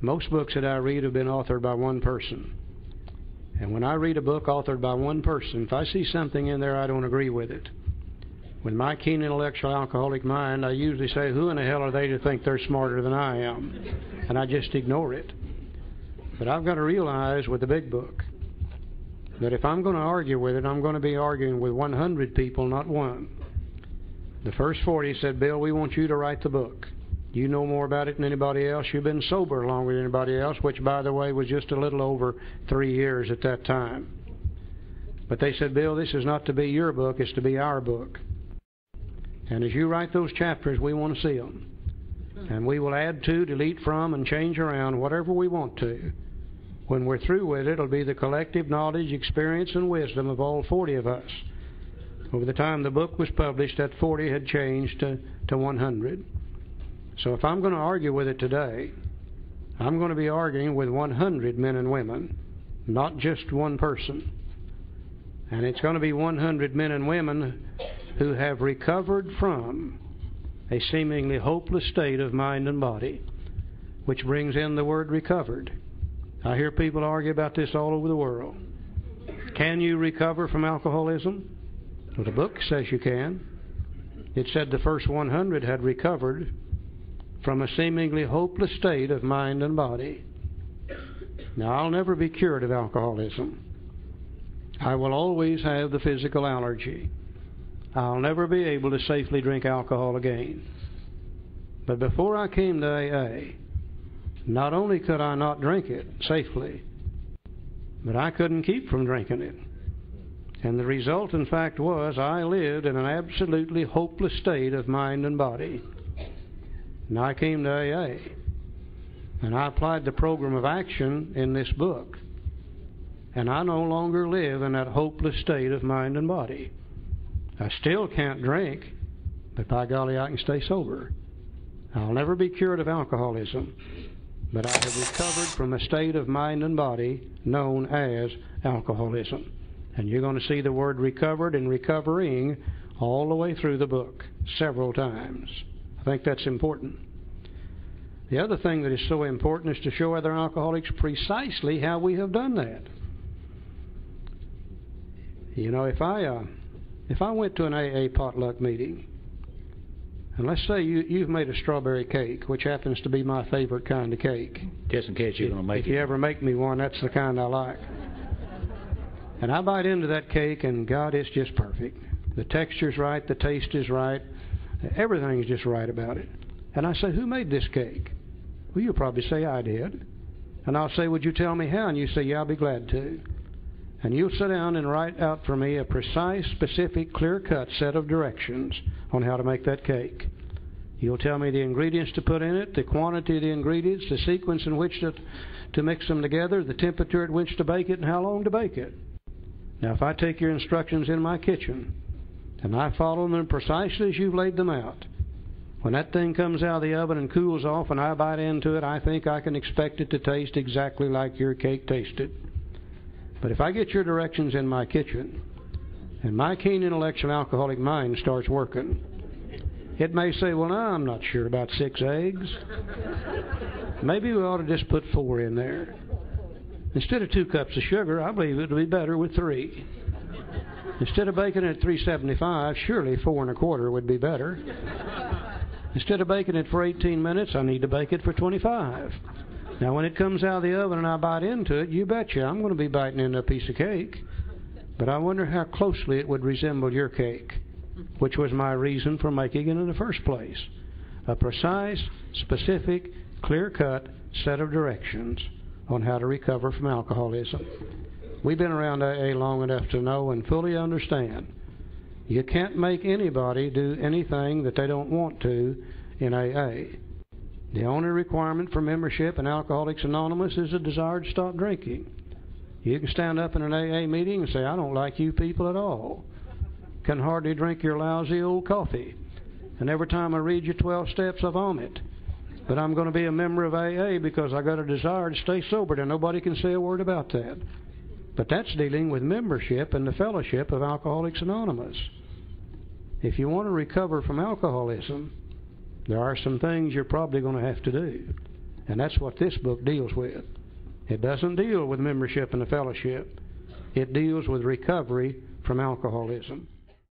Most books that I read have been authored by one person. And when I read a book authored by one person, if I see something in there I don't agree with it, with my keen intellectual alcoholic mind, I usually say, who in the hell are they to think they're smarter than I am? And I just ignore it. But I've got to realize with the big book that if I'm going to argue with it, I'm going to be arguing with 100 people, not one. The first 40 said, Bill, we want you to write the book. You know more about it than anybody else. You've been sober longer than anybody else, which, by the way, was just a little over 3 years at that time. But they said, Bill, this is not to be your book, it's to be our book. And as you write those chapters, we want to see them. And we will add to, delete from, and change around whatever we want to. When we're through with it, it'll be the collective knowledge, experience, and wisdom of all 40 of us. Over the time the book was published, that 40 had changed to 100. So if I'm going to argue with it today, I'm going to be arguing with 100 men and women, not just one person. And it's going to be 100 men and women who have recovered from a seemingly hopeless state of mind and body, which brings in the word recovered. I hear people argue about this all over the world. Can you recover from alcoholism? Well, the book says you can. It said the first 100 had recovered from a seemingly hopeless state of mind and body. Now, I'll never be cured of alcoholism. I will always have the physical allergy. I'll never be able to safely drink alcohol again. But before I came to AA, not only could I not drink it safely, but I couldn't keep from drinking it. And the result, in fact, was I lived in an absolutely hopeless state of mind and body. And I came to AA, and I applied the program of action in this book. And I no longer live in that hopeless state of mind and body. I still can't drink, but by golly, I can stay sober. I'll never be cured of alcoholism, but I have recovered from a state of mind and body known as alcoholism. And you're going to see the word recovered and recovering all the way through the book, several times. I think that's important. The other thing that is so important is to show other alcoholics precisely how we have done that. You know, if I went to an AA potluck meeting, and let's say you've made a strawberry cake, which happens to be my favorite kind of cake. Just in case you're going to make it. If you ever make me one, that's the kind I like. And I bite into that cake, and God, it's just perfect. The texture's right, the taste is right, everything's just right about it. And I say, who made this cake? Well, you'll probably say, I did. And I'll say, would you tell me how? And you say, yeah, I'll be glad to. And you'll sit down and write out for me a precise, specific, clear-cut set of directions on how to make that cake. You'll tell me the ingredients to put in it, the quantity of the ingredients, the sequence in which to mix them together, the temperature at which to bake it, and how long to bake it. Now, if I take your instructions in my kitchen, and I follow them precisely as you've laid them out, when that thing comes out of the oven and cools off and I bite into it, I think I can expect it to taste exactly like your cake tasted. But if I get your directions in my kitchen, and my keen intellectual alcoholic mind starts working, it may say, well, now I'm not sure about 6 eggs. Maybe we ought to just put 4 in there. Instead of 2 cups of sugar, I believe it would be better with 3. Instead of baking it at 375, surely 4 1/4 would be better. Instead of baking it for 18 minutes, I need to bake it for 25. Now, when it comes out of the oven and I bite into it, you betcha I'm going to be biting into a piece of cake. But I wonder how closely it would resemble your cake, which was my reason for making it in the first place. A precise, specific, clear-cut set of directions on how to recover from alcoholism. We've been around AA long enough to know and fully understand you can't make anybody do anything that they don't want to in AA. The only requirement for membership in Alcoholics Anonymous is a desire to stop drinking. You can stand up in an AA meeting and say, I don't like you people at all. Can hardly drink your lousy old coffee. And every time I read your 12 steps, I vomit. But I'm going to be a member of AA because I got a desire to stay sober, and nobody can say a word about that. But that's dealing with membership in the fellowship of Alcoholics Anonymous. If you want to recover from alcoholism, there are some things you're probably going to have to do. And that's what this book deals with. It doesn't deal with membership in the fellowship. It deals with recovery from alcoholism.